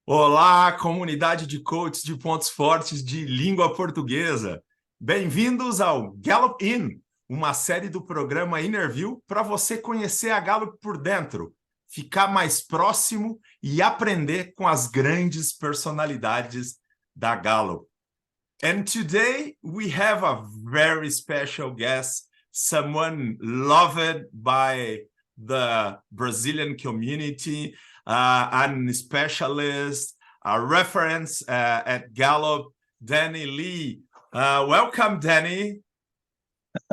Olá, comunidade de coaches de pontos fortes de língua portuguesa. Bem-vindos ao Gallup In, uma série do programa Ynnerview para você conhecer a Gallup por dentro, ficar mais próximo e aprender com as grandes personalidades da Gallup. And today we have a very special guest, someone loved by the Brazilian community, a specialist, a reference at Gallup, Danny Lee. Welcome, Danny.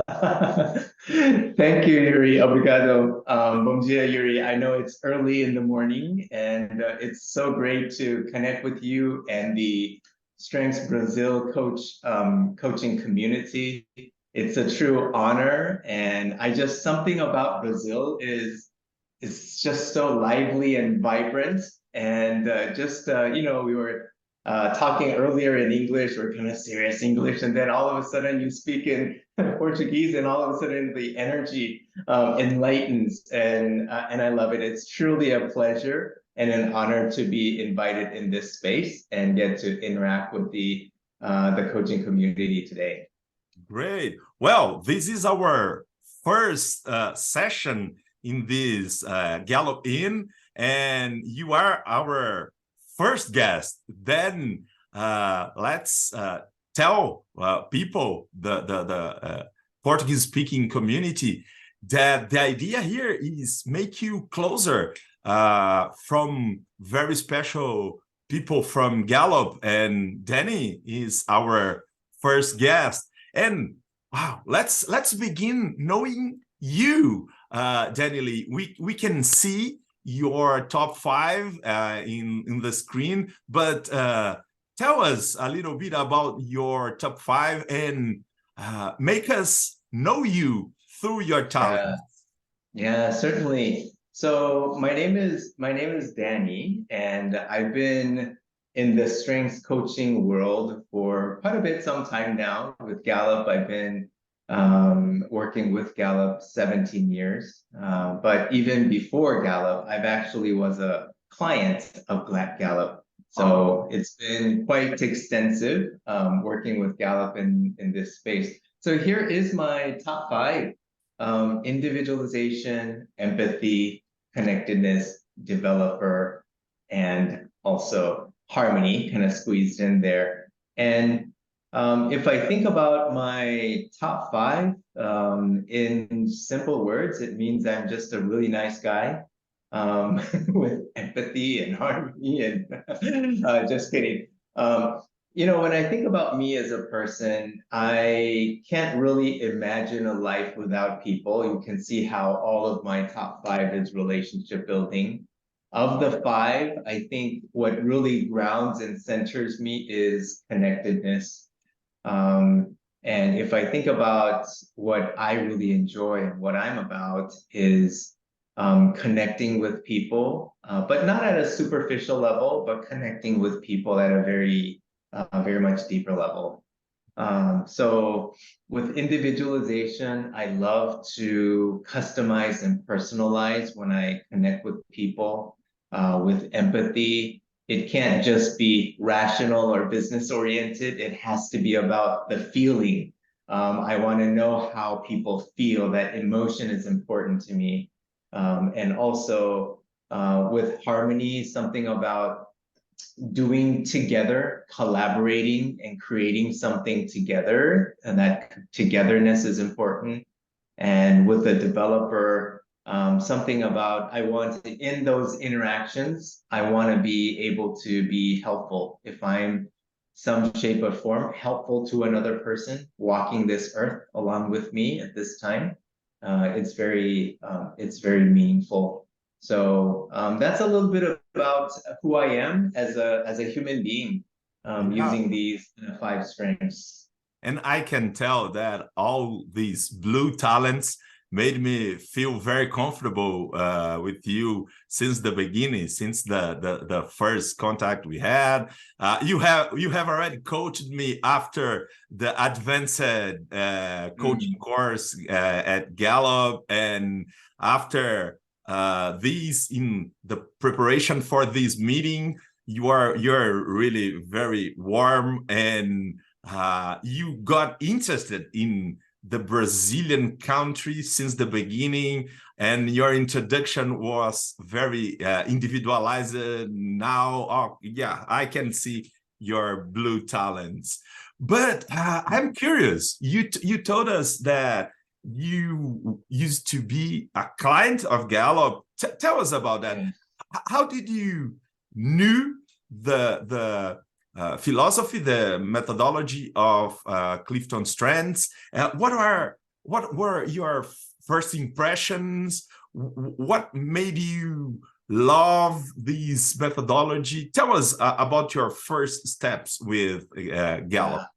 Thank you, Yuri. Obrigado. Bom dia, Yuri. I know it's early in the morning, and it's so great to connect with you and the Strengths Brazil coaching community. It's a true honor, and something about Brazil is it's just so lively and vibrant. And we were talking earlier in English, or kind of serious English, and then all of a sudden you speak in Portuguese, and all of a sudden the energy enlightens, and I love it. It's truly a pleasure and an honor to be invited in this space and get to interact with the coaching community today. Great. Well, this is our first session in this Gallup In, and you are our first guest. Then let's tell people, the Portuguese-speaking community, that the idea here is make you closer from very special people from Gallup, and Danny is our first guest. And wow, let's begin knowing you, Danny Lee. We can see your top five in the screen, but tell us a little bit about your top five and make us know you through your talent. Yeah, certainly. So my name is Danny, and I've been in the strengths coaching world for quite a bit, some time now. With Gallup, I've been working with Gallup 17 years. But even before Gallup, I've actually was a client of Gallup. So it's been quite extensive working with Gallup in this space. So here is my top five: individualization, empathy, connectedness, developer, and also harmony kind of squeezed in there. And if I think about my top five, in simple words, it means I'm just a really nice guy with empathy and harmony, and just kidding. When I think about me as a person, I can't really imagine a life without people. You can see how all of my top five is relationship building. Of the five, I think what really grounds and centers me is connectedness. And if I think about what I really enjoy and what I'm about is connecting with people, but not at a superficial level, but connecting with people at a very much deeper level. So with individualization, I love to customize and personalize when I connect with people. With empathy, it can't just be rational or business oriented. It has to be about the feeling. I want to know how people feel. That emotion is important to me. And also with harmony, something about doing together, collaborating, and creating something together, and that togetherness is important. And with the developer, something about in those interactions, I want to be able to be helpful. If I'm some shape or form helpful to another person walking this earth along with me at this time, it's very meaningful. So that's a little bit about who I am as a human being, using these five strengths. And I can tell that all these blue talents made me feel very comfortable with you since the beginning, since the first contact we had. You have already coached me after the advanced coaching course at Gallup, and after in the preparation for this meeting, you're really very warm, and you got interested in the Brazilian country since the beginning, and your introduction was very individualized. Now, oh, yeah, I can see your blue talents. But I'm curious. You told us that you used to be a client of Gallup. Tell us about that. How did you knew the philosophy, the methodology of Clifton Strand's? What were your first impressions? What made you love this methodology? Tell us about your first steps with Gallup.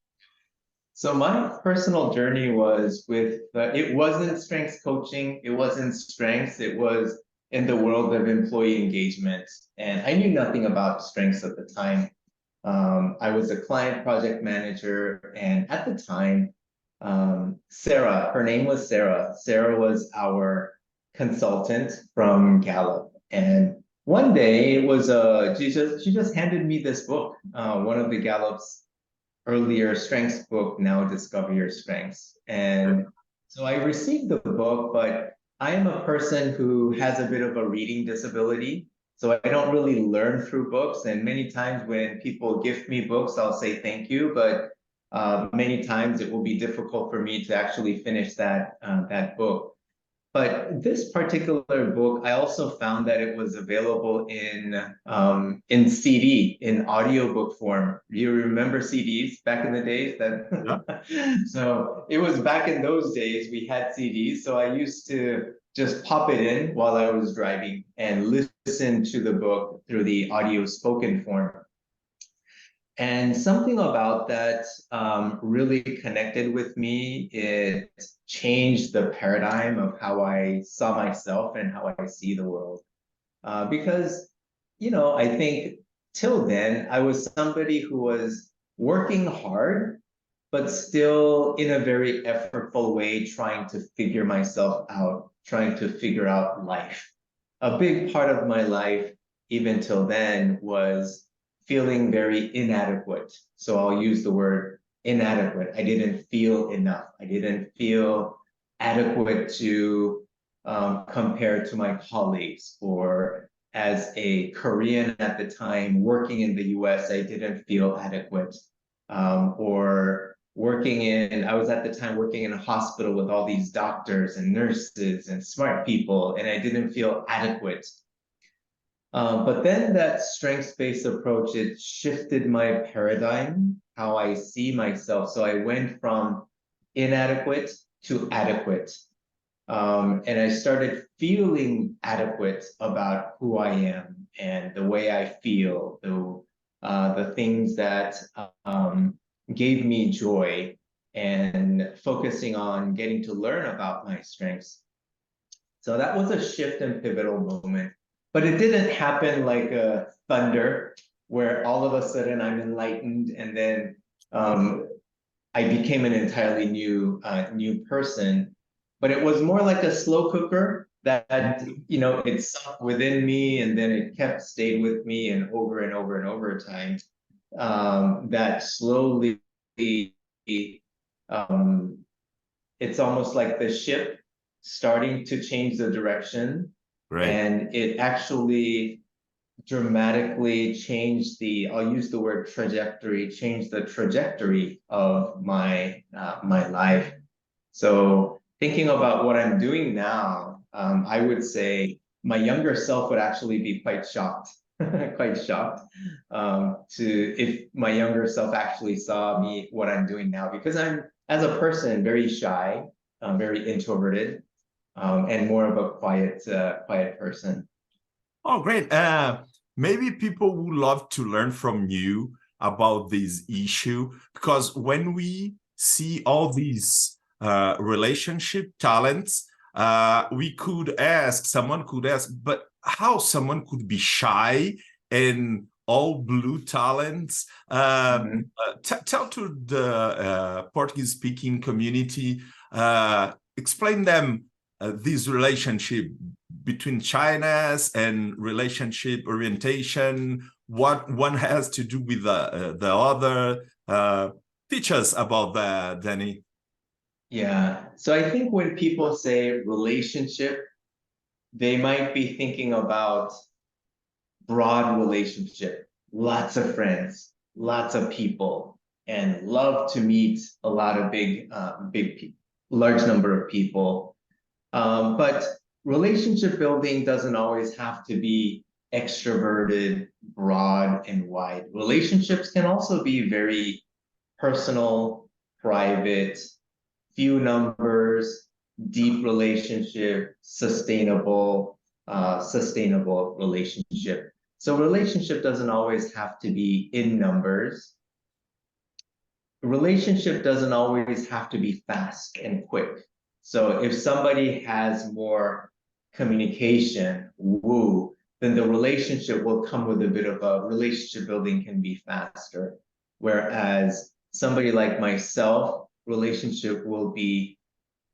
So my personal journey was with, it wasn't strengths coaching, it wasn't strengths, it was in the world of employee engagement. And I knew nothing about strengths at the time. I was a client project manager, and at the time, Sarah, her name was Sarah. Sarah was our consultant from Gallup. And one day it was, she just handed me this book, one of the Gallup's earlier strengths book, now Discover Your Strengths. And so I received the book, but I am a person who has a bit of a reading disability. So I don't really learn through books. And many times when people gift me books, I'll say thank you, but many times it will be difficult for me to actually finish that book. But this particular book, I also found that it was available in CD, in audiobook form. You remember CDs back in the days? So it was back in those days we had CDs. So I used to just pop it in while I was driving and listen to the book through the audio spoken form. And something about that really connected with me. It changed the paradigm of how I saw myself and how I see the world. Because, I think till then, I was somebody who was working hard, but still in a very effortful way, trying to figure myself out, trying to figure out life. A big part of my life, even till then, was feeling very inadequate. So I'll use the word inadequate. I didn't feel enough. I didn't feel adequate to compare to my colleagues, or as a Korean at the time working in the US, I didn't feel adequate. Or I was at the time working in a hospital with all these doctors and nurses and smart people, and I didn't feel adequate. But then that strengths-based approach, it shifted my paradigm, how I see myself. So I went from inadequate to adequate. And I started feeling adequate about who I am and the way I feel, the things that gave me joy, and focusing on getting to learn about my strengths. So that was a shift and pivotal moment. But it didn't happen like a thunder, where all of a sudden I'm enlightened and then I became an entirely new person. But it was more like a slow cooker that it sunk within me, and then it stayed with me, and over and over and over time, that slowly, it's almost like the ship starting to change the direction. Right. And it actually dramatically changed I'll use the word trajectory, changed the trajectory of my life. So thinking about what I'm doing now, I would say my younger self would actually be quite shocked, if my younger self actually saw what I'm doing now, because I'm, as a person, very shy, very introverted. And more of a quiet person. Oh, great. Maybe people would love to learn from you about this issue, because when we see all these relationship talents, someone could ask, but how someone could be shy and all blue talents? Tell to the Portuguese-speaking community, explain them this relationship between China's and relationship orientation, what one has to do with the other. Teach us about that, Danny. Yeah. So I think when people say relationship, they might be thinking about broad relationship, lots of friends, lots of people, and love to meet a lot of large number of people. But relationship building doesn't always have to be extroverted, broad, and wide. Relationships can also be very personal, private, few numbers, deep relationship, sustainable relationship. So relationship doesn't always have to be in numbers. Relationship doesn't always have to be fast and quick. So if somebody has more communication, then the relationship will come with a bit of a relationship building can be faster. Whereas somebody like myself, relationship will be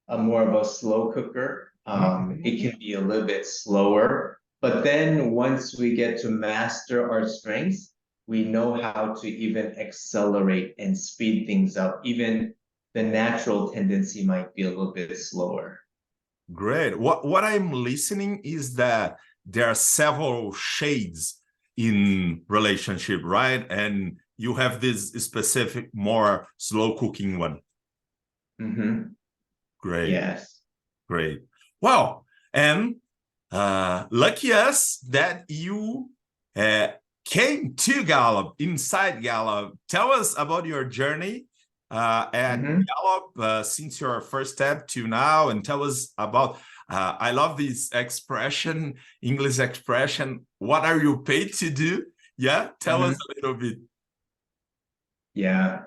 more of a slow cooker. It can be a little bit slower, but then once we get to master our strengths, we know how to even accelerate and speed things up. Even the natural tendency might be a little bit slower. Great. What I'm listening is that there are several shades in relationship, right? And you have this specific, more slow cooking one. Mm-hmm. Great. Yes. Great. Well, and lucky us that you came to Gallup, inside Gallup. Tell us about your journey at Gallup since your first step to now, and tell us about, I love this expression, English expression, what are you paid to do? Yeah, tell us a little bit. Yeah.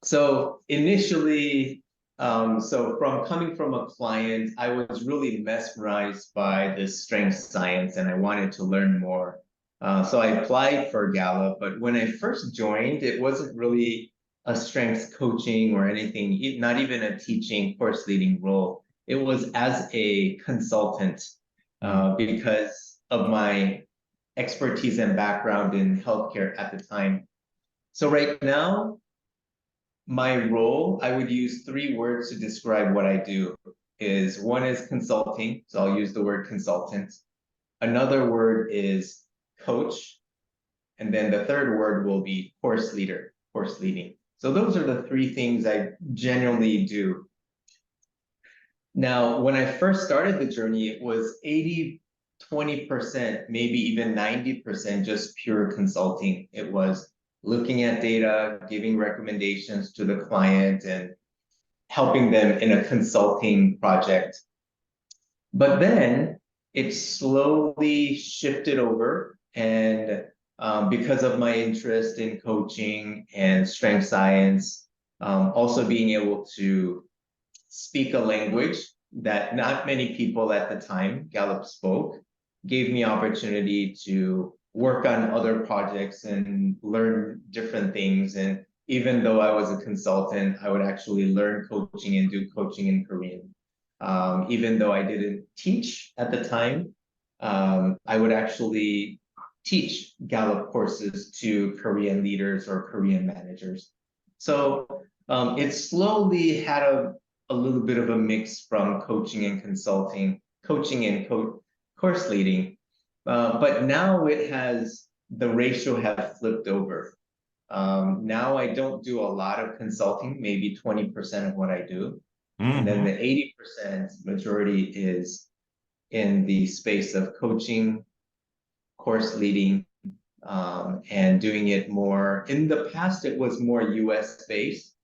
So initially, so from coming from a client, I was really mesmerized by this strength science and I wanted to learn more. So I applied for Gallup, but when I first joined, it wasn't really a strengths coaching or anything, not even a teaching course leading role. It was as a consultant because of my expertise and background in healthcare at the time. So right now, my role, I would use 3 words to describe what I do. One is consulting, so I'll use the word consultant. Another word is coach, and then the third word will be course leader, course leading. So those are the 3 things I generally do. Now, when I first started the journey, it was 80-20%, maybe even 90% just pure consulting. It was looking at data, giving recommendations to the client, and helping them in a consulting project. But then it slowly shifted over, and because of my interest in coaching and strength science, also being able to speak a language that not many people at the time Gallup spoke, gave me opportunity to work on other projects and learn different things. And even though I was a consultant, I would actually learn coaching and do coaching in Korean. Even though I didn't teach at the time, I would actually teach Gallup courses to Korean leaders or Korean managers. So it slowly had a little bit of a mix from coaching and consulting, coaching and course leading. But now the ratio has flipped over. Now I don't do a lot of consulting, maybe 20% of what I do. And then the 80% majority is in the space of coaching, course leading, and doing it more. In the past, it was more US based,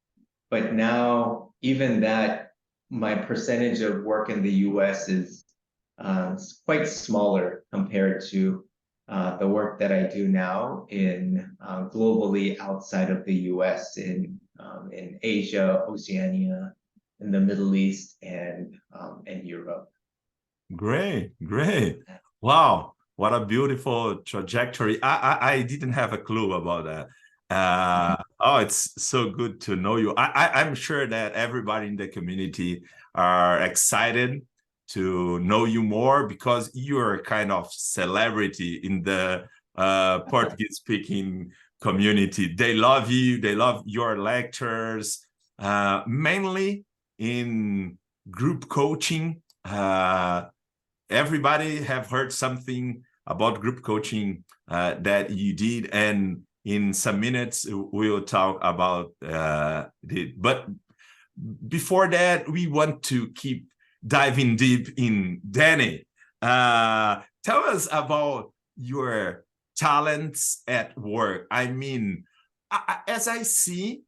but now even that, my percentage of work in the US is quite smaller compared to the work that I do now in globally outside of the US in Asia, Oceania, in the Middle East, and Europe. Great, great. Wow, what a beautiful trajectory. I didn't have a clue about that. Oh, it's so good to know you. I'm sure that everybody in the community are excited to know you more because you're a kind of celebrity in the Portuguese speaking community. They love you, they love your lectures, mainly in group coaching. Everybody have heard something about group coaching that you did, and in some minutes we'll talk about it. But before that, we want to keep diving deep in Danny. Tell us about your talents at work. I mean, as I see,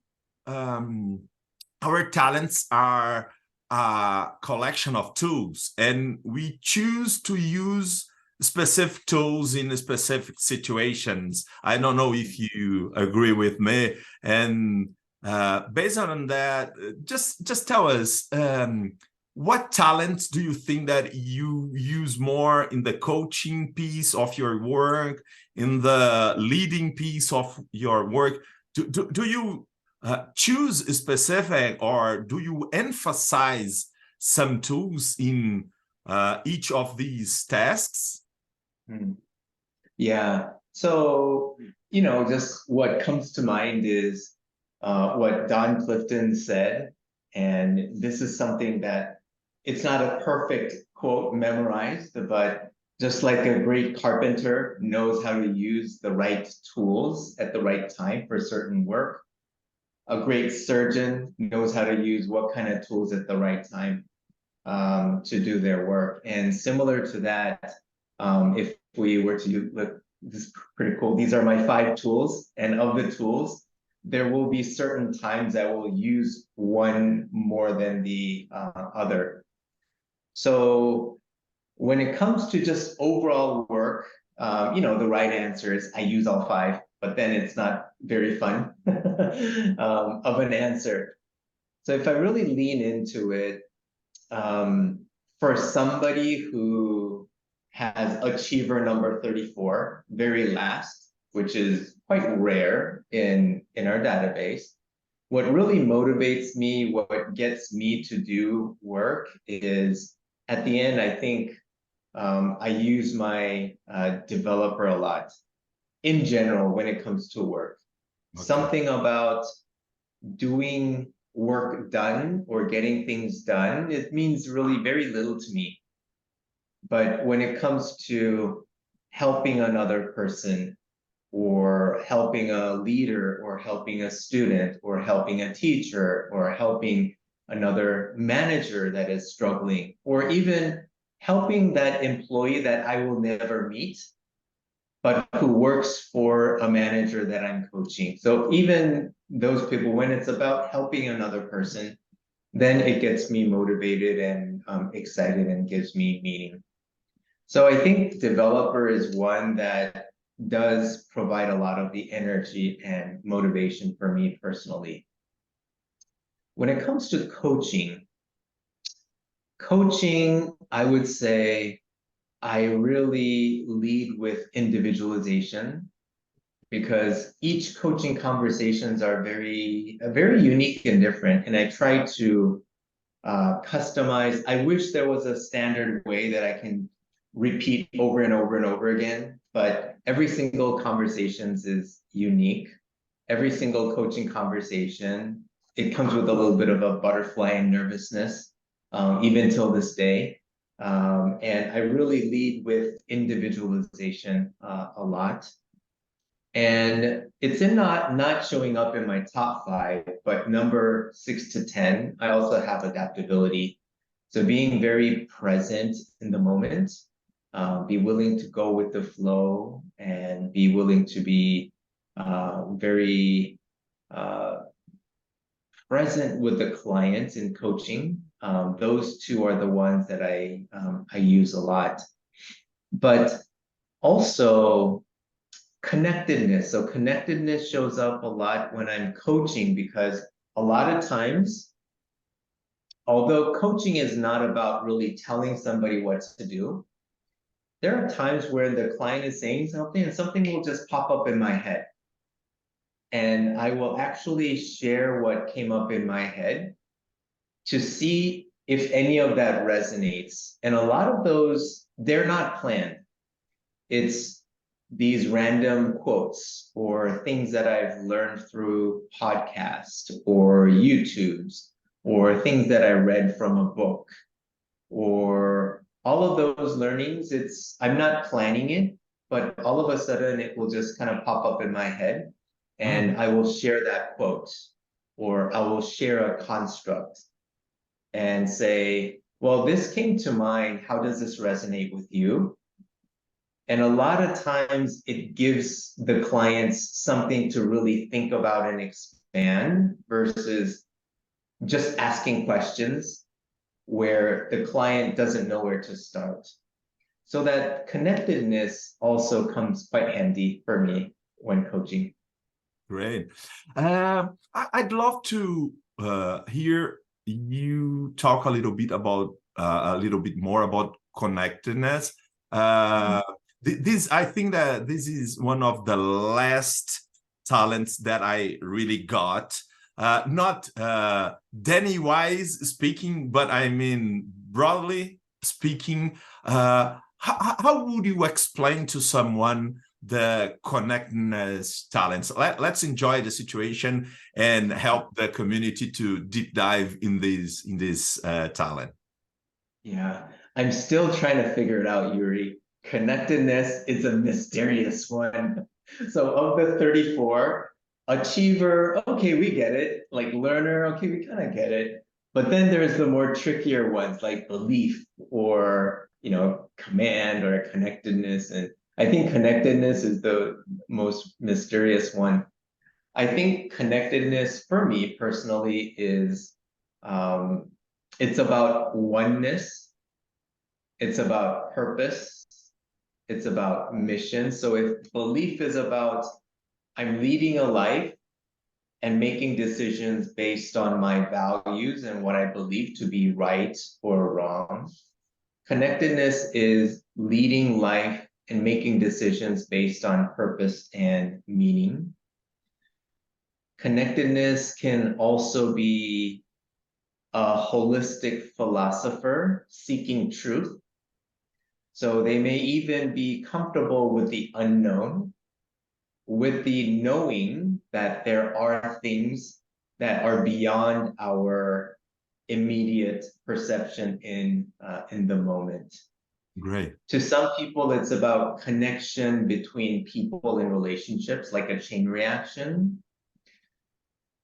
our talents are a collection of tools, and we choose to use specific tools in specific situations. I don't know if you agree with me. And based on that, just tell us, what talents do you think that you use more in the coaching piece of your work, in the leading piece of your work? Do you choose a specific, or do you emphasize some tools in each of these tasks? Yeah. So, just what comes to mind is what Don Clifton said. And this is something that it's not a perfect quote memorized, but just like a great carpenter knows how to use the right tools at the right time for certain work, a great surgeon knows how to use what kind of tools at the right time to do their work. And similar to that, if we were to look, this is pretty cool. These are my 5 tools, and of the tools, there will be certain times I will use one more than the other. So when it comes to just overall work, the right answer is I use all 5, but then it's not very fun of an answer. So if I really lean into it, for somebody who has achiever number 34, very last, which is quite rare in our database, what really motivates me, what gets me to do work is, at the end, I think I use my developer a lot in general when it comes to work. Okay. Something about doing work done or getting things done, it means really very little to me. But when it comes to helping another person, or helping a leader, or helping a student, or helping a teacher, or helping another manager that is struggling, or even helping that employee that I will never meet, but who works for a manager that I'm coaching. So even those people, when it's about helping another person, then it gets me motivated and excited and gives me meaning. So I think developer is one that does provide a lot of the energy and motivation for me personally. When it comes to coaching, I would say I really lead with individualization, because each coaching conversations are very unique and different. And I try to customize. I wish there was a standard way that I can repeat over and over and over again, but every single conversations is unique. Every single coaching conversation, it comes with a little bit of a butterfly and nervousness, even till this day. And I really lead with individualization a lot. And it's in not showing up in my top 5, but number 6 to 10, I also have adaptability. So being very present in the moment, be willing to go with the flow, and be willing to be very present with the clients in coaching. Those 2 are the ones that I use a lot. But also connectedness. So connectedness shows up a lot when I'm coaching, because a lot of times, although coaching is not about really telling somebody what to do, there are times where the client is saying something and something will just pop up in my head. And I will actually share what came up in my head to see if any of that resonates. And a lot of those, they're not planned. It's these random quotes or things that I've learned through podcasts or YouTubes or things that I read from a book, or all of those learnings. I'm not planning it, but all of a sudden it will just kind of pop up in my head, and I will share that quote, or I will share a construct and say, well, this came to mind. How does this resonate with you? And a lot of times it gives the clients something to really think about and expand versus just asking questions where the client doesn't know where to start. So that connectedness also comes quite handy for me when coaching. Great. I'd love to hear you talk a little bit more about connectedness. I think that this is one of the last talents that I really got. Not Danny-wise speaking, but I mean broadly speaking. How would you explain to someone the connectedness talents? Let's enjoy the situation and help the community to deep dive in this talent. Yeah, I'm still trying to figure it out, Yuri. Connectedness is a mysterious one. So of the 34, achiever, okay, we get it. Like learner, okay, we kind of get it. But then there's the more trickier ones like belief or, command or connectedness. And I think connectedness is the most mysterious one. I think connectedness for me personally is, it's about oneness. It's about purpose. It's about mission. So if belief is about I'm leading a life and making decisions based on my values and what I believe to be right or wrong, connectedness is leading life and making decisions based on purpose and meaning. Connectedness can also be a holistic philosopher seeking truth. So they may even be comfortable with the unknown, with the knowing that there are things that are beyond our immediate perception in the moment. Great. To some people, it's about connection between people in relationships, like a chain reaction.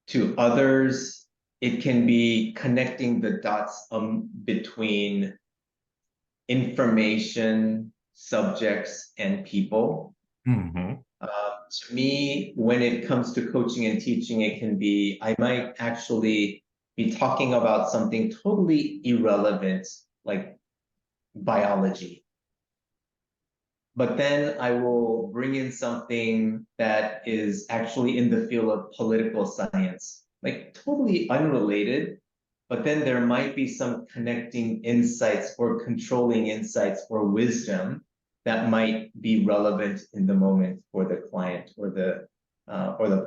To others, it can be connecting the dots between information, subjects, and people. Mm-hmm. To me, when it comes to coaching and teaching, it can be, I might actually be talking about something totally irrelevant, like biology. But then I will bring in something that is actually in the field of political science, like totally unrelated, but then there might be some connecting insights or controlling insights or wisdom that might be relevant in the moment for the client or the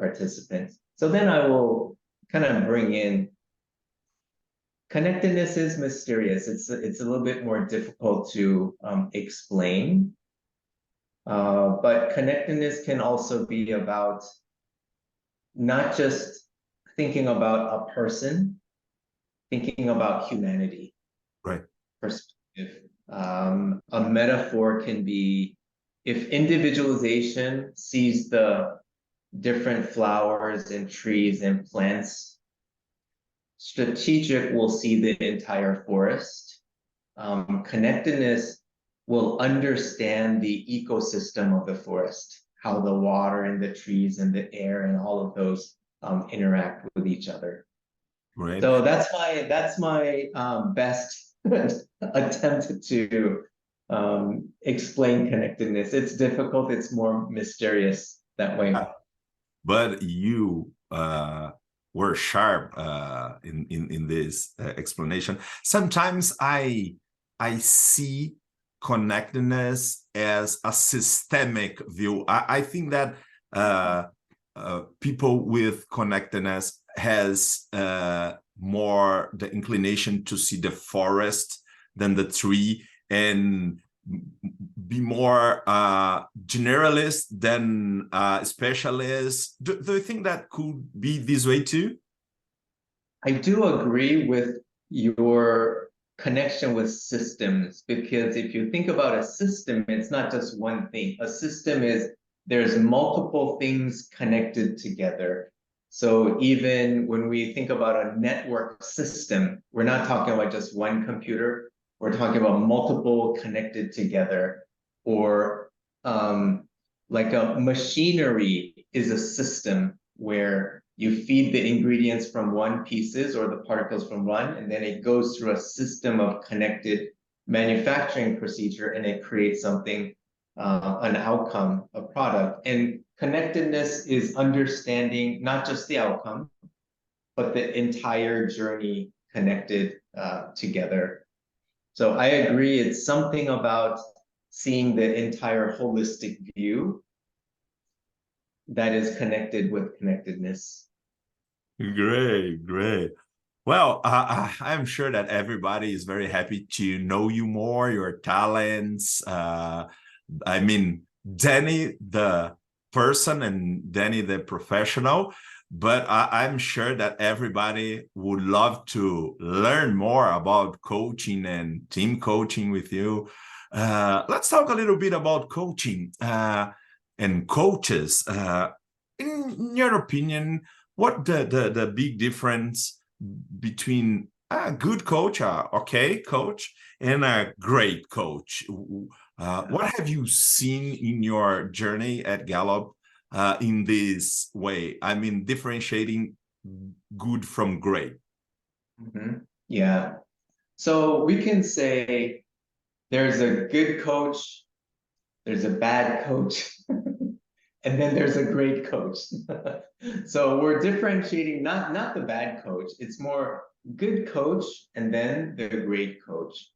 participant. So then I will kind of bring in connectedness is mysterious. It's a little bit more difficult to explain. But connectedness can also be about not just thinking about a person, thinking about humanity. Right. Perspective. A metaphor can be if individualization sees the different flowers and trees and plants, strategic will see the entire forest. Connectedness will understand the ecosystem of the forest, how the water and the trees and the air and all of those interact with each other. Right. So that's my best attempt to explain connectedness. It's difficult. It's more mysterious that way. But you were sharp in this explanation. Sometimes I see connectedness as a systemic view. I think that people with connectedness has more the inclination to see the forest than the tree, and be more generalist than specialist? Do you think that could be this way too? I do agree with your connection with systems, because if you think about a system, it's not just one thing. A system is there's multiple things connected together. So even when we think about a network system, we're not talking about just one computer. We're talking about multiple connected together. Or like a machinery is a system where you feed the ingredients from one pieces or the particles from one, and then it goes through a system of connected manufacturing procedure, and it creates something, an outcome, a product. And connectedness is understanding not just the outcome, but the entire journey connected together. So I agree, it's something about seeing the entire holistic view that is connected with connectedness. Great, great. Well, I'm sure that everybody is very happy to know you more, your talents. I mean, Danny, the person, and Danny, the professional. But I'm sure that everybody would love to learn more about coaching and team coaching with you. Let's talk a little bit about coaching and coaches. In your opinion, what the big difference between a good coach, okay coach, and a great coach? What have you seen in your journey at Gallup in this way? I mean, differentiating good from great. Yeah. So we can say there's a good coach, there's a bad coach, and then there's a great coach. So we're differentiating not the bad coach, it's more good coach and then the great coach.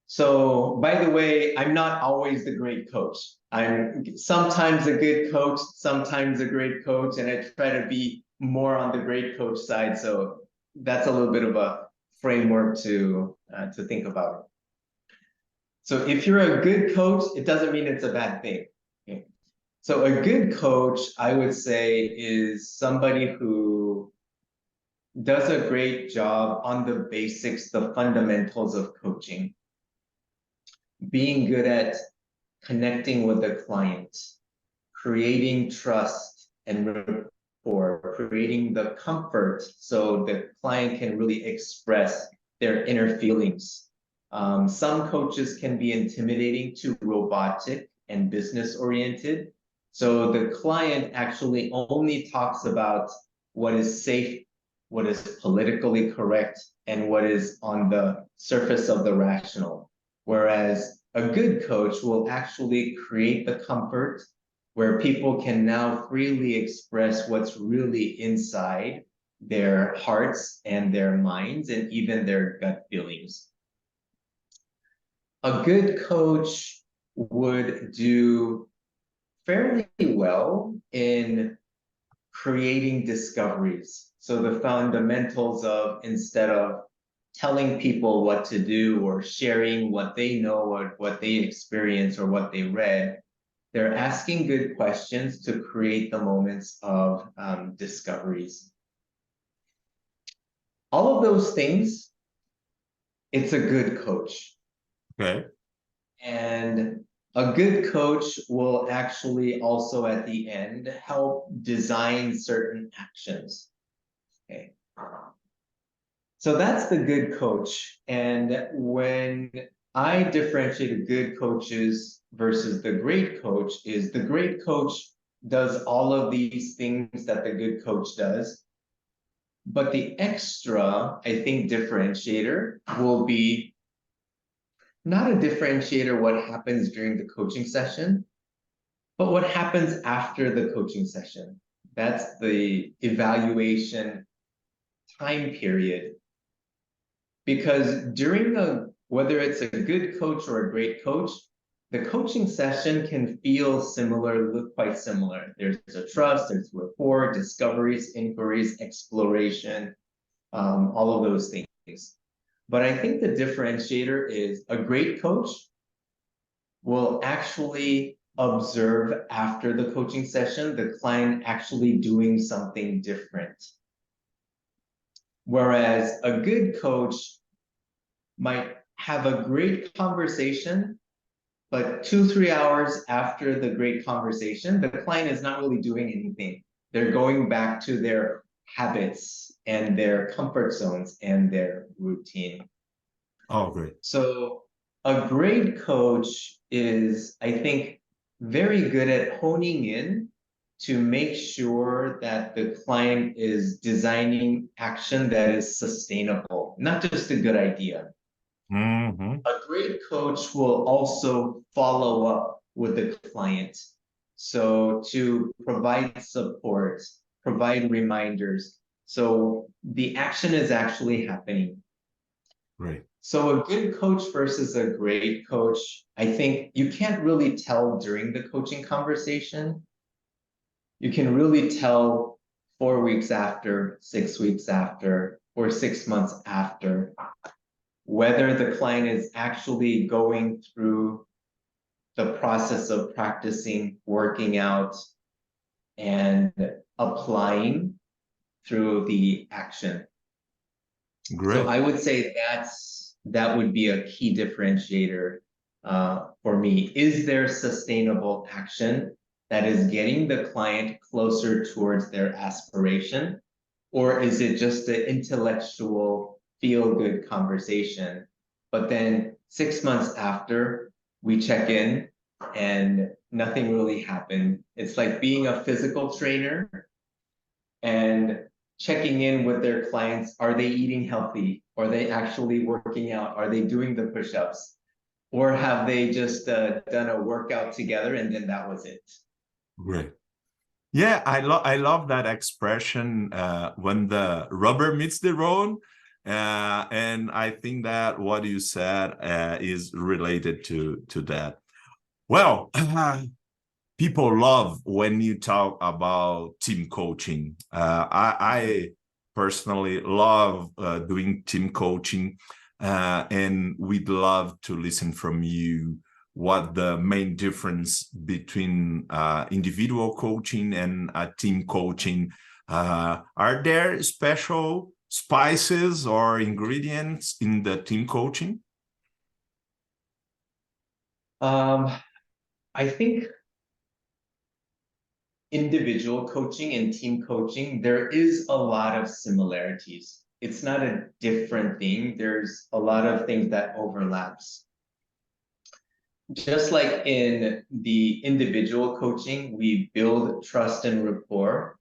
So by the way, I'm not always the great coach. I'm sometimes a good coach, sometimes a great coach, and I try to be more on the great coach side. So that's a little bit of a framework to think about. So if you're a good coach, it doesn't mean it's a bad thing. Okay? So a good coach, I would say, is somebody who does a great job on the basics, the fundamentals of coaching. Being good at connecting with the client, creating trust and rapport, creating the comfort so the client can really express their inner feelings. Some coaches can be intimidating to robotic and business oriented. So the client actually only talks about what is safe, what is politically correct, and what is on the surface of the rational. Whereas a good coach will actually create the comfort where people can now freely express what's really inside their hearts and their minds and even their gut feelings. A good coach would do fairly well in creating discoveries. So the fundamentals of, instead of telling people what to do or sharing what they know or what they experience or what they read, they're asking good questions to create the moments of discoveries. All of those things, it's a good coach. Okay. And a good coach will actually also at the end help design certain actions. Okay. So that's the good coach. And when I differentiate good coaches versus the great coach, is the great coach does all of these things that the good coach does. But the extra, I think, differentiator will be not a differentiator what happens during the coaching session, but what happens after the coaching session. That's the evaluation time period. Because during whether it's a good coach or a great coach, the coaching session can feel similar, look quite similar. There's a trust, there's rapport, discoveries, inquiries, exploration, all of those things. But I think the differentiator is a great coach will actually observe after the coaching session, the client actually doing something different. Whereas a good coach might have a great conversation, but 2-3 hours after the great conversation, the client is not really doing anything. They're going back to their habits and their comfort zones and their routine. Oh, great. So a great coach is, I think, very good at honing in to make sure that the client is designing action that is sustainable, not just a good idea. Mm-hmm. A great coach will also follow up with the client. So to provide support, provide reminders. So the action is actually happening. Great. So a good coach versus a great coach, I think you can't really tell during the coaching conversation. You can really tell 4 weeks after, 6 weeks after, or 6 months after, whether the client is actually going through the process of practicing, working out, and applying through the action. Great. So I would say that would be a key differentiator for me. Is there sustainable action that is getting the client closer towards their aspiration? Or is it just an intellectual feel-good conversation? But then 6 months after, we check in and nothing really happened. It's like being a physical trainer and checking in with their clients. Are they eating healthy? Are they actually working out? Are they doing the push-ups? Or have they just done a workout together and then that was it? Great. Yeah, I love that expression, when the rubber meets the road. And I think that what you said is related to that. Well, people love when you talk about team coaching. I personally love doing team coaching, and we'd love to listen from you what the main difference between individual coaching and team coaching. Are there special spices or ingredients in the team coaching? I think individual coaching and team coaching, there is a lot of similarities. It's not a different thing. There's a lot of things that overlaps. Just like in the individual coaching, we build trust and rapport,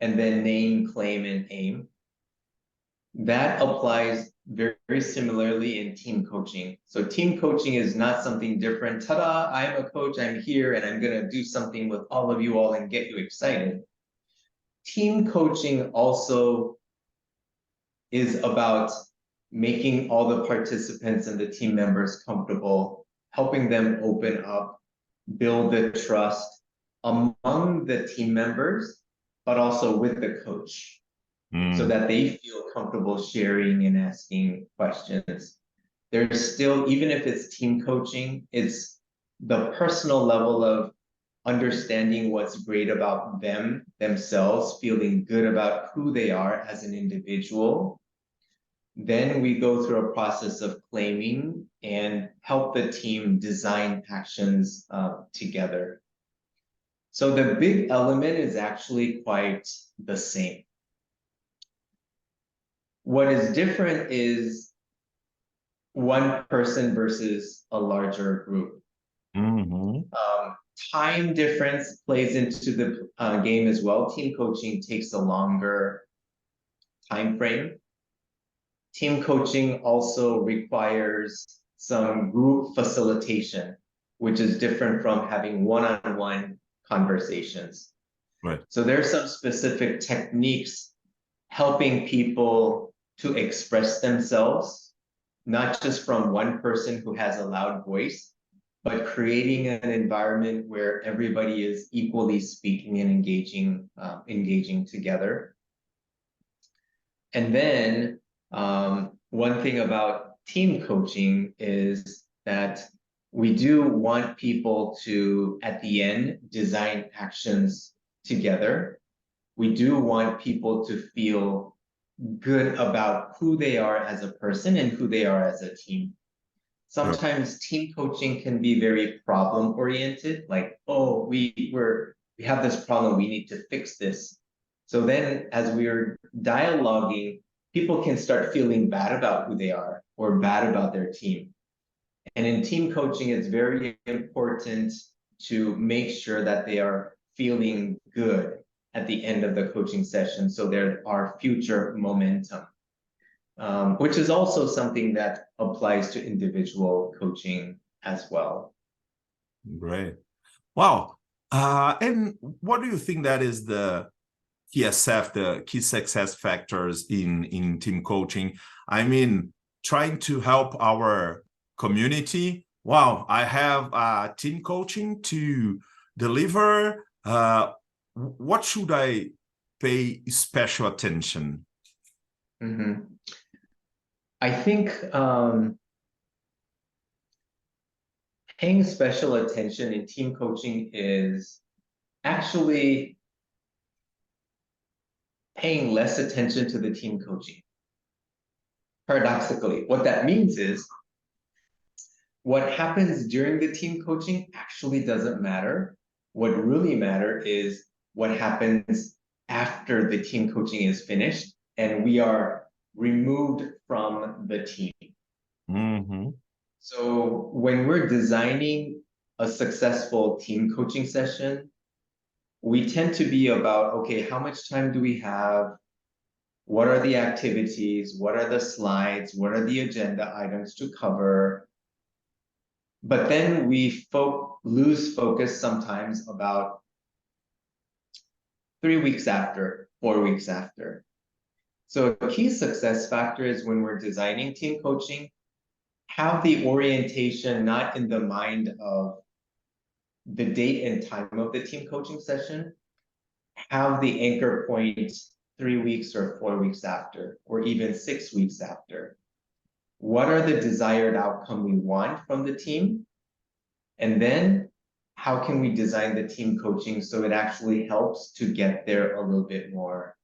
and then name, claim, and aim. That applies very, very similarly in team coaching. So team coaching is not something different. Ta-da, I'm a coach, I'm here, and I'm going to do something with all of you all and get you excited. Team coaching also is about making all the participants and the team members comfortable, helping them open up, build the trust among the team members, but also with the coach, so that they feel comfortable sharing and asking questions. There's still, even if it's team coaching, it's the personal level of understanding what's great about themselves, feeling good about who they are as an individual. Then we go through a process of claiming and help the team design actions together. So the big element is actually quite the same. What is different is one person versus a larger group. Time difference plays into the game as well. Team coaching takes a longer time frame. Team coaching also requires some group facilitation, which is different from having one-on-one conversations. Right. So there's some specific techniques helping people to express themselves, not just from one person who has a loud voice, but creating an environment where everybody is equally speaking and engaging together. And then one thing about team coaching is that we do want people to, at the end, design actions together. We do want people to feel good about who they are as a person and who they are as a team. Sometimes team coaching can be very problem oriented, like, oh, we have this problem, we need to fix this. So then as we're dialoguing, people can start feeling bad about who they are or bad about their team. And in team coaching, it's very important to make sure that they are feeling good at the end of the coaching session, so there are future momentum. Which is also something that applies to individual coaching as well. Great. Wow. And what do you think that is the KSF, the key success factors in team coaching? I mean, trying to help our community. Wow, I have team coaching to deliver. What should I pay special attention? Mm-hmm. I think paying special attention in team coaching is actually paying less attention to the team coaching. Paradoxically, what that means is what happens during the team coaching actually doesn't matter. What really matters is what happens after the team coaching is finished and we are removed from the team. Mm-hmm. So when we're designing a successful team coaching session, we tend to be about, okay, how much time do we have? What are the activities? What are the slides? What are the agenda items to cover? But then we lose focus sometimes about 3 weeks after, 4 weeks after. So a key success factor is when we're designing team coaching, have the orientation not in the mind of the date and time of the team coaching session, have the anchor point 3 weeks or 4 weeks after, or even 6 weeks after. What are the desired outcome we want from the team? And then how can we design the team coaching so it actually helps to get there a little bit more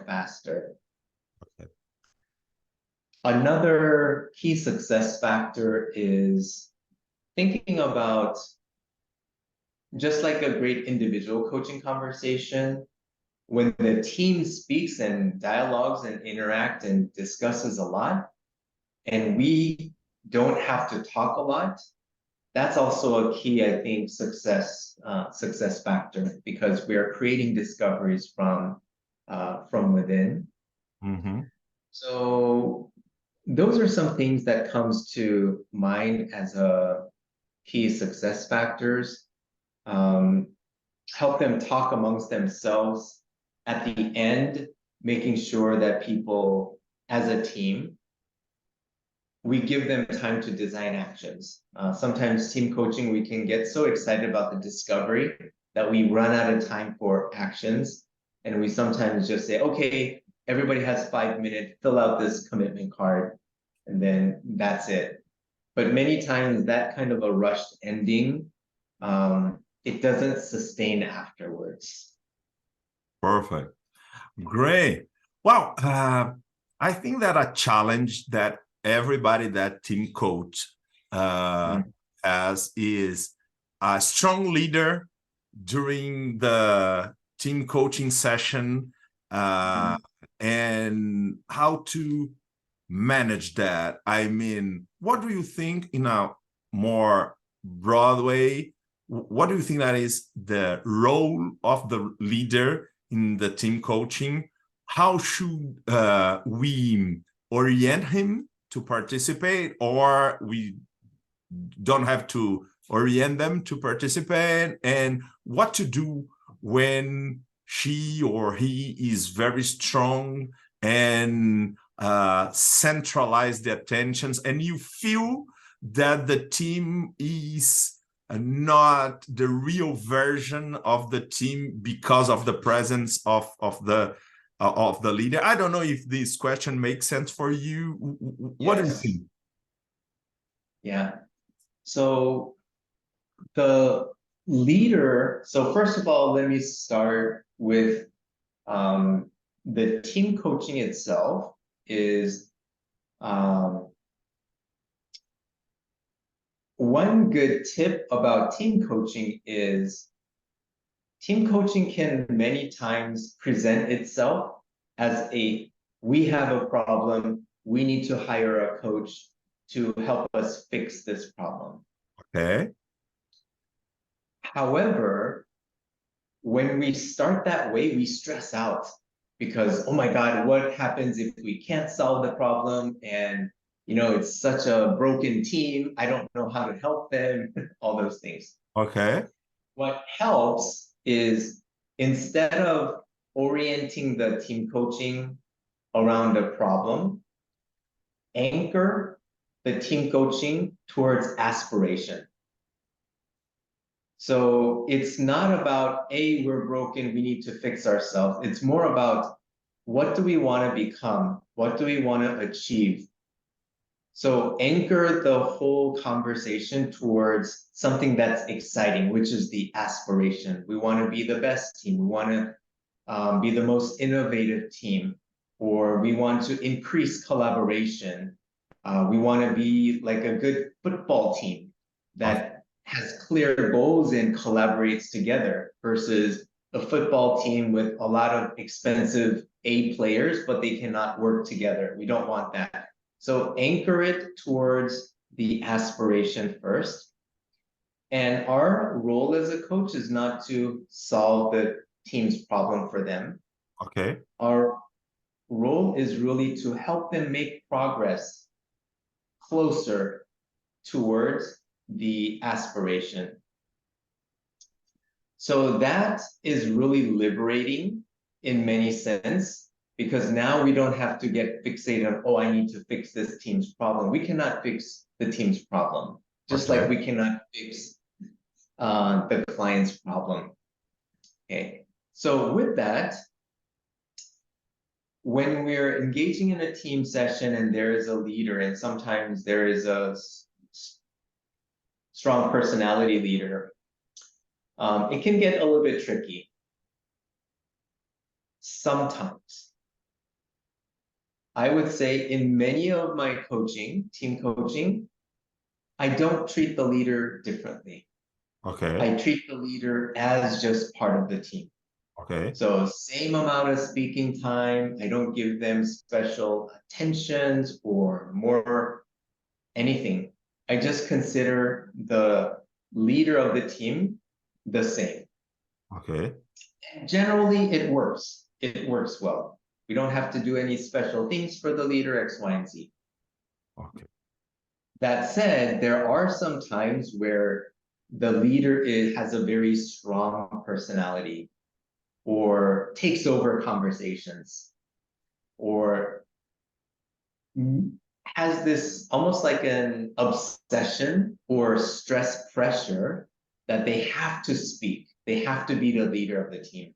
faster? Okay. Another key success factor is thinking about, just like a great individual coaching conversation, when the team speaks and dialogues and interact and discusses a lot, and we don't have to talk a lot, that's also a key, I think, success factor, because we are creating discoveries from within. Mm-hmm. So those are some things that comes to mind as a key success factors. Help them talk amongst themselves at the end, making sure that people as a team, we give them time to design actions. Sometimes team coaching, we can get so excited about the discovery that we run out of time for actions. And we sometimes just say, okay, everybody has 5 minutes, fill out this commitment card, and then that's it. But many times that kind of a rushed ending, it doesn't sustain afterwards. Perfect. Great. Well, I think that a challenge that everybody that team coach has is a strong leader during the team coaching session, and how to manage that. I mean, what do you think in a more broad way? What do you think that is the role of the leader in the team coaching? How should we orient him to participate, or we don't have to orient them to participate? And what to do when she or he is very strong and centralize the attentions, and you feel that the team is not the real version of the team because of the presence of the leader? I don't know if this question makes sense for you. What do you think? Yeah. So the leader, so first of all, let me start with the team coaching itself is one good tip about team coaching is team coaching can many times present itself as we have a problem, we need to hire a coach to help us fix this problem. Okay. However, when we start that way, we stress out because, oh my God, what happens if we can't solve the problem? And, it's such a broken team. I don't know how to help them, all those things. Okay. What helps is instead of orienting the team coaching around a problem, anchor the team coaching towards aspiration. So it's not about, we're broken, we need to fix ourselves. It's more about what do we want to become? What do we want to achieve? So anchor the whole conversation towards something that's exciting, which is the aspiration. We want to be the best team. We want to be the most innovative team, or we want to increase collaboration. We want to be like a good football team that has clear goals and collaborates together versus a football team with a lot of expensive A players, but they cannot work together. We don't want that. So anchor it towards the aspiration first. And our role as a coach is not to solve the team's problem for them. Okay. Our role is really to help them make progress closer towards the aspiration. So that is really liberating in many sense, because now we don't have to get fixated on, I need to fix this team's problem. We cannot fix the team's problem, just like we cannot fix the client's problem. Okay, so with that, when we're engaging in a team session and there is a leader, and sometimes there is a strong personality leader, it can get a little bit tricky. Sometimes. I would say in many of my coaching, team coaching, I don't treat the leader differently. Okay. I treat the leader as just part of the team. Okay. So same amount of speaking time. I don't give them special attentions or more anything. I just consider the leader of the team the same. Okay. Generally, it works. It works well. We don't have to do any special things for the leader, X, Y, and Z. Okay. That said, there are some times where the leader has a very strong personality, or takes over conversations, or has this almost like an obsession or stress pressure that they have to speak. They have to be the leader of the team.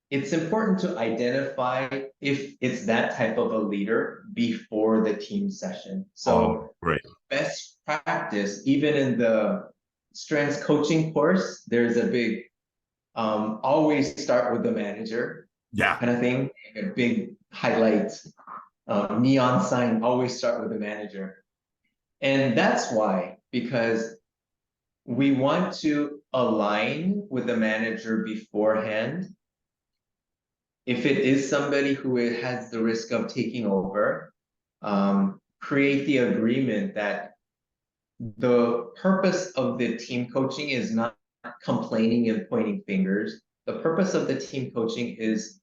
It's important to identify if it's that type of a leader before the team session. So great. Best practice, even in the strengths coaching course, there's a big always start with the manager kind of thing, a big highlight, neon sign, always start with the manager. And that's why, because we want to align with the manager beforehand. If it is somebody who has the risk of taking over, create the agreement that the purpose of the team coaching is not complaining and pointing fingers. The purpose of the team coaching is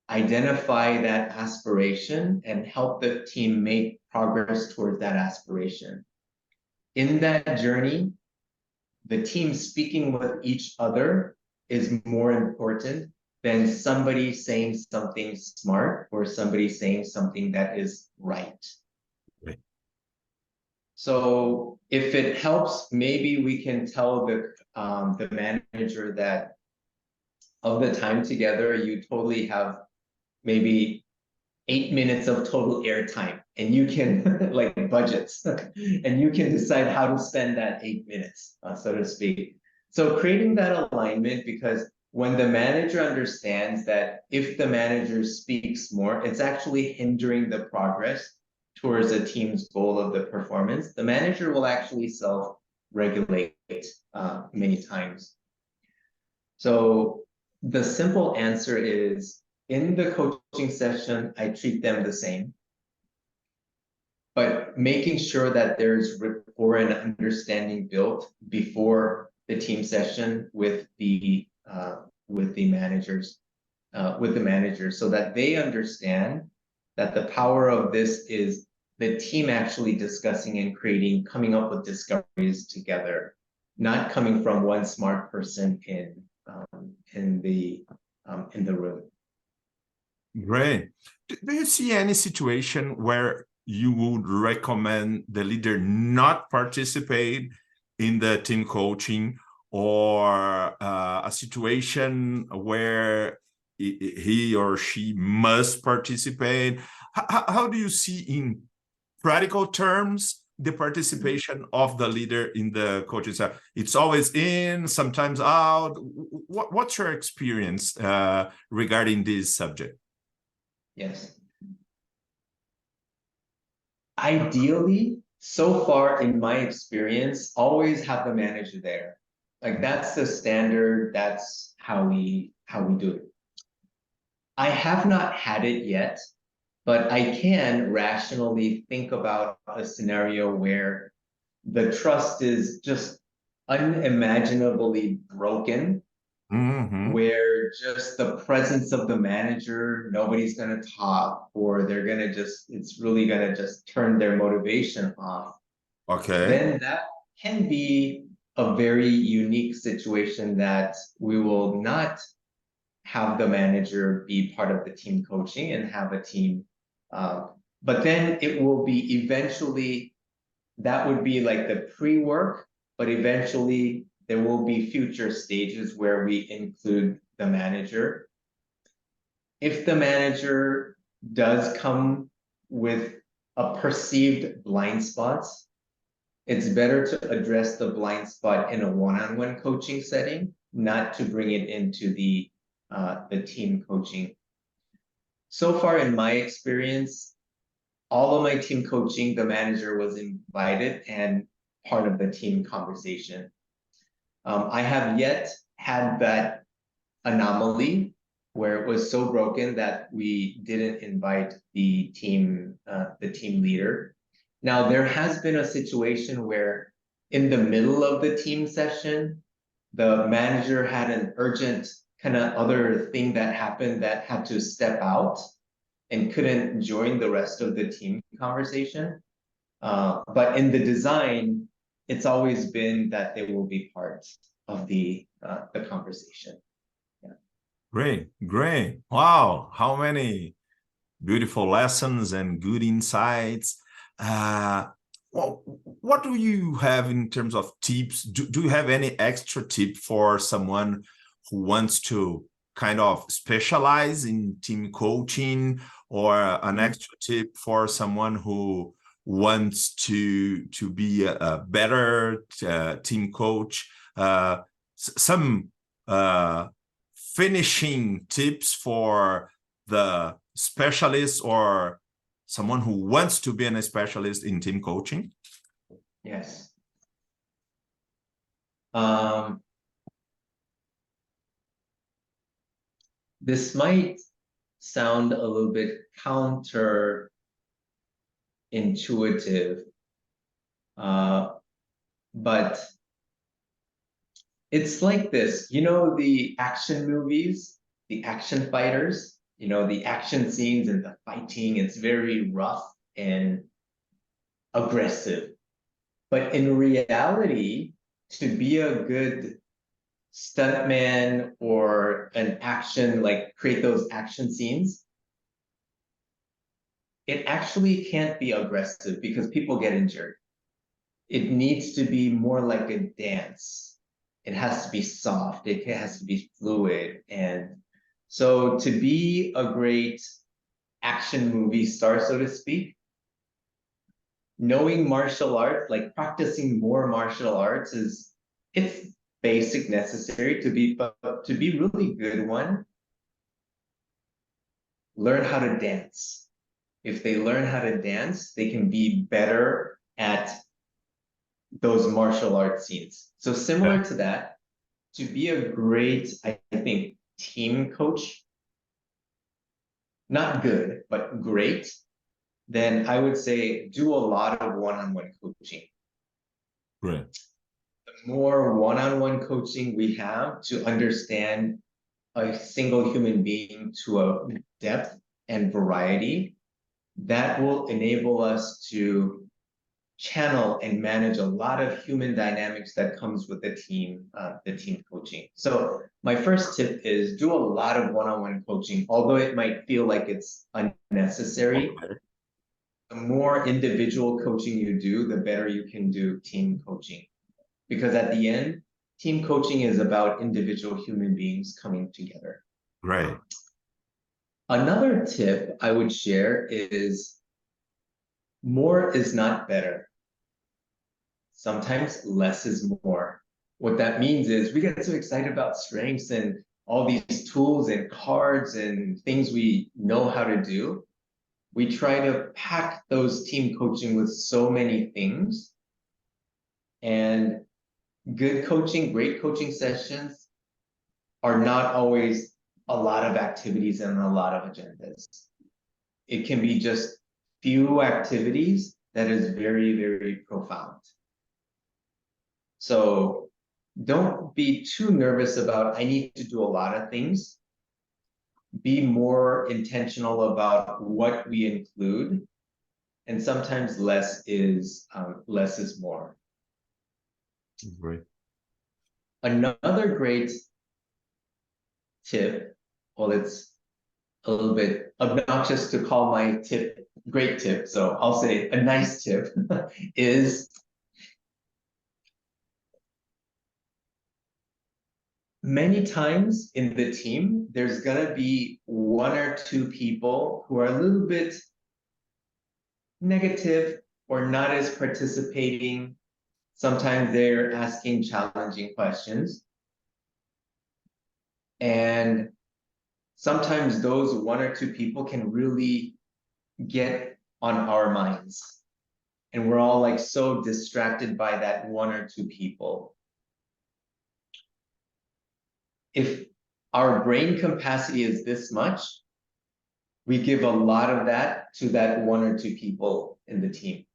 identify that aspiration and help the team make progress towards that aspiration. In that journey, the team speaking with each other is more important than somebody saying something smart or somebody saying something that is right. So if it helps, maybe we can tell the manager that of the time together, you totally have maybe 8 minutes of total airtime, and you can like budgets, and you can decide how to spend that 8 minutes, so to speak. So creating that alignment, because when the manager understands that if the manager speaks more, it's actually hindering the progress towards a team's goal of the performance, the manager will actually self-regulate many times. So the simple answer is, in the coaching session, I treat them the same, but making sure that there's rapport and understanding built before the team session with the managers, so that they understand that the power of this is the team actually discussing and coming up with discoveries together, not coming from one smart person in the room. Great. Do you see any situation where you would recommend the leader not participate in the team coaching, or a situation where he or she must participate? How do you see in practical terms the participation of the leader in the coaching side? It's always in, sometimes out. What's your experience regarding this subject? Yes. Ideally, so far in my experience, always have the manager there. Like, that's the standard, that's how we do it. I have not had it yet, but I can rationally think about a scenario where the trust is just unimaginably broken, where just the presence of the manager, nobody's going to talk, or they're going to it's really going to just turn their motivation off. Okay. Then that can be a very unique situation that we will not have the manager be part of the team coaching and have a team. But then it will be eventually, that would be like the pre-work, but eventually there will be future stages where we include the manager. If the manager does come with a perceived blind spots, it's better to address the blind spot in a one-on-one coaching setting, not to bring it into the team coaching. So far in my experience, all of my team coaching, the manager was invited and part of the team conversation. I have yet had that anomaly where it was so broken that we didn't invite the team leader. Now, there has been a situation where in the middle of the team session, the manager had an urgent kind of other thing that happened that had to step out and couldn't join the rest of the team conversation. But in the design, it's always been that they will be part of the conversation. Yeah. Great. Wow, how many beautiful lessons and good insights. Well, what do you have in terms of tips? Do you have any extra tip for someone who wants to kind of specialize in team coaching, or an extra tip for someone who wants to be a better team coach? Some finishing tips for the specialist or someone who wants to be a specialist in team coaching? Yes. This might sound a little bit counterintuitive, but it's like this. You know, the action movies, the action fighters, you know, the action scenes and the fighting, it's very rough and aggressive. But in reality, to be a good stuntman or an action, like create those action scenes, it actually can't be aggressive because people get injured. it needs to be more like a dance. It has to be soft. It has to be fluid. And so to be a great action movie star, so to speak, knowing martial arts, like practicing more martial arts it's basic necessary to be, but to be really good one, learn how to dance. If they learn how to dance, they can be better at those martial arts scenes. So similar to that, to be a great, I think, team coach, not good, but great, then I would say do a lot of one-on-one coaching. Right. The more one-on-one coaching we have to understand a single human being to a depth and variety, that will enable us to channel and manage a lot of human dynamics that comes with the team coaching. So my first tip is do a lot of one-on-one coaching, although it might feel like it's unnecessary. Okay. The more individual coaching you do, the better you can do team coaching. Because at the end, team coaching is about individual human beings coming together. Right. Another tip I would share is more is not better. Sometimes less is more. What that means is we get so excited about strengths and all these tools and cards and things we know how to do. We try to pack those team coaching with so many things. And good coaching, great coaching sessions are not always a lot of activities and a lot of agendas. It can be just few activities that is very, very profound. So don't be too nervous about, I need to do a lot of things. Be more intentional about what we include. And sometimes less is more. Great. Another great tip, well, it's a little bit obnoxious to call my tip great tip, so I'll say a nice tip is many times in the team, there's gonna be one or two people who are a little bit negative or not as participating. Sometimes they're asking challenging questions. And sometimes those one or two people can really get on our minds. And we're all like so distracted by that one or two people. If our brain capacity is this much, we give a lot of that to that one or two people in the team.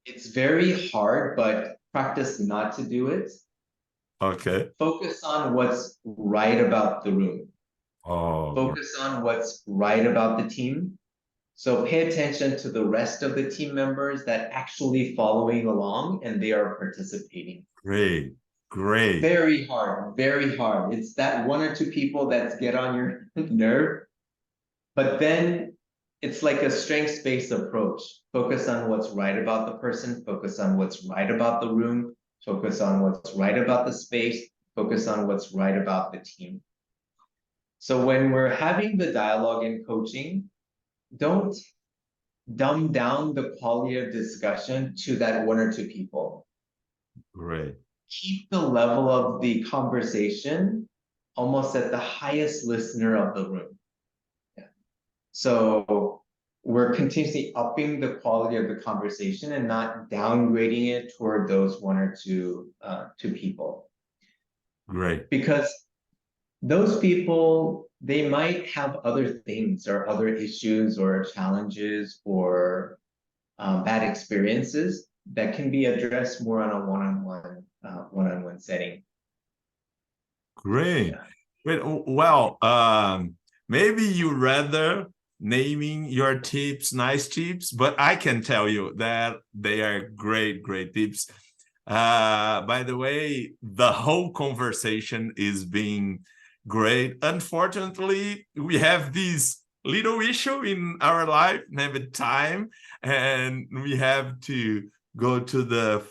It's very hard, but practice not to do it. Okay. Focus on what's right about the room. Focus on what's right about the team. So pay attention to the rest of the team members that actually following along and they are participating. Great. Great. Very hard, very hard. It's that one or two people that get on your nerve. But then it's like a strengths-based approach. Focus on what's right about the person, focus on what's right about the room, focus on what's right about the space, focus on what's right about the team. So when we're having the dialogue in coaching, don't dumb down the quality of discussion to that one or two people. Great. Keep the level of the conversation almost at the highest listener of the room. Yeah. So we're continuously upping the quality of the conversation and not downgrading it toward those one or two people. Great. Because those people, they might have other things or other issues or challenges or bad experiences that can be addressed more on a one-on-one setting. Great. Yeah. Well, maybe you rather naming your tips nice tips, but I can tell you that they are great, great tips. By the way, the whole conversation is being great. Unfortunately, we have this little issue in our life, never time, and we have to go to the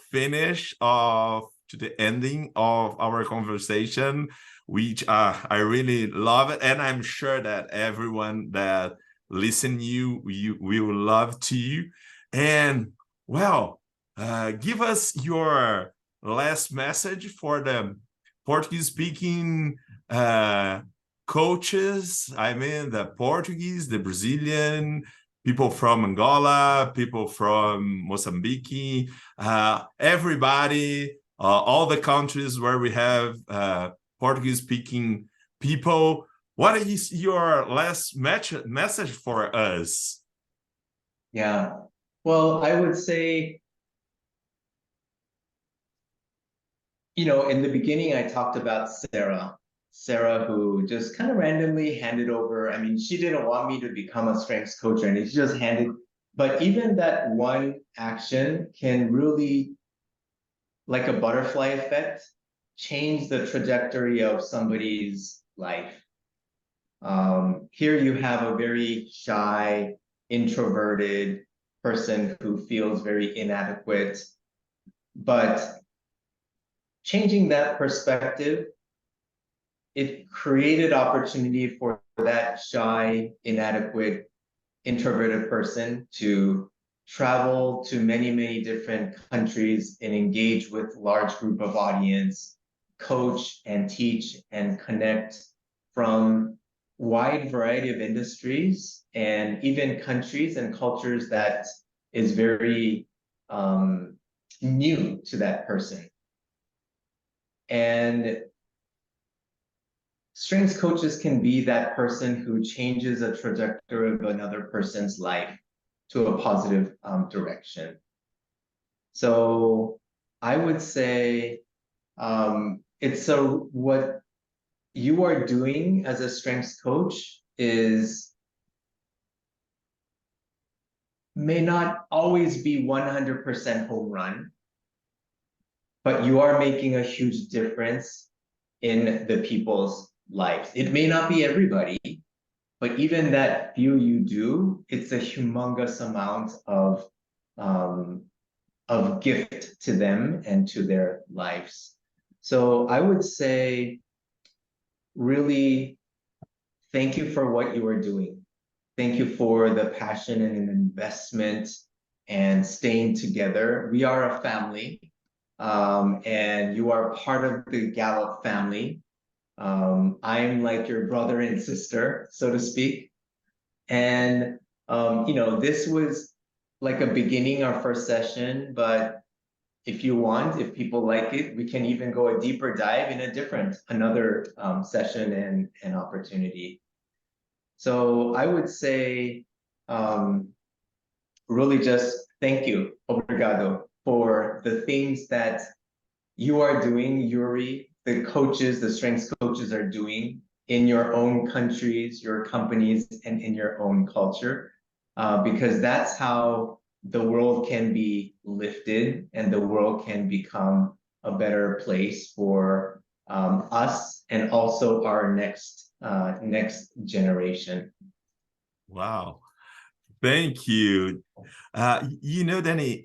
ending of our conversation, which I really love it, and I'm sure that everyone that listen you will love to. And well, give us your last message for the Portuguese-speaking coaches. I mean, the Portuguese, the Brazilian, people from Angola, people from Mozambique, everybody, all the countries where we have Portuguese-speaking people. What is your last message for us? Yeah, well, I would say, in the beginning, I talked about Sarah, who just kind of randomly handed over. I mean, she didn't want me to become a strengths coach or anything. She just handed, but even that one action can really, like a butterfly effect, change the trajectory of somebody's life. Here you have a very shy, introverted person who feels very inadequate, but changing that perspective, it created opportunity for that shy, inadequate, introverted person to travel to many, many different countries and engage with large group of audience, coach and teach and connect from wide variety of industries and even countries and cultures that is very new to that person. And strengths coaches can be that person who changes a trajectory of another person's life to a positive direction. So I would say what you are doing as a strengths coach may not always be 100% home run, but you are making a huge difference in the people's lives. It may not be everybody, but even that few you do, it's a humongous amount of gift to them and to their lives. So I would say, really, thank you for what you are doing. Thank you for the passion and investment and staying together. We are a family, and you are part of the Gallup family. I'm like your brother and sister, so to speak. And, this was like a beginning, our first session, but if you want, if people like it, we can even go a deeper dive in another session and opportunity. So I would say, really just thank you, obrigado, for the things that you are doing, Yuri, the strengths coaches are doing in your own countries, your companies, and in your own culture, because that's how the world can be lifted and the world can become a better place for us and also our next generation. Wow. Thank you. Danny,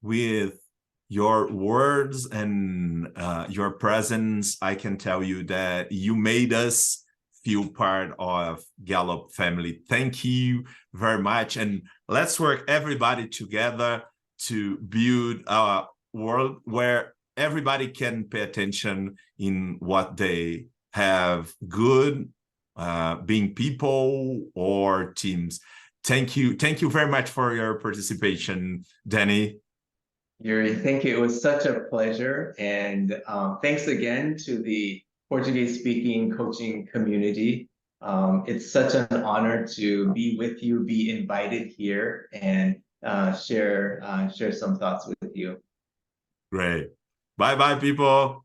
with your words and your presence, I can tell you that you made us feel part of Gallup family. Thank you very much. And let's work everybody together to build a world where everybody can pay attention in what they have good, being people or teams. Thank you very much for your participation, Danny. Yuri, thank you. It was such a pleasure. And thanks again to the Portuguese-speaking coaching community. It's such an honor to be with you, be invited here, and share some thoughts with you. Great. Bye-bye, people.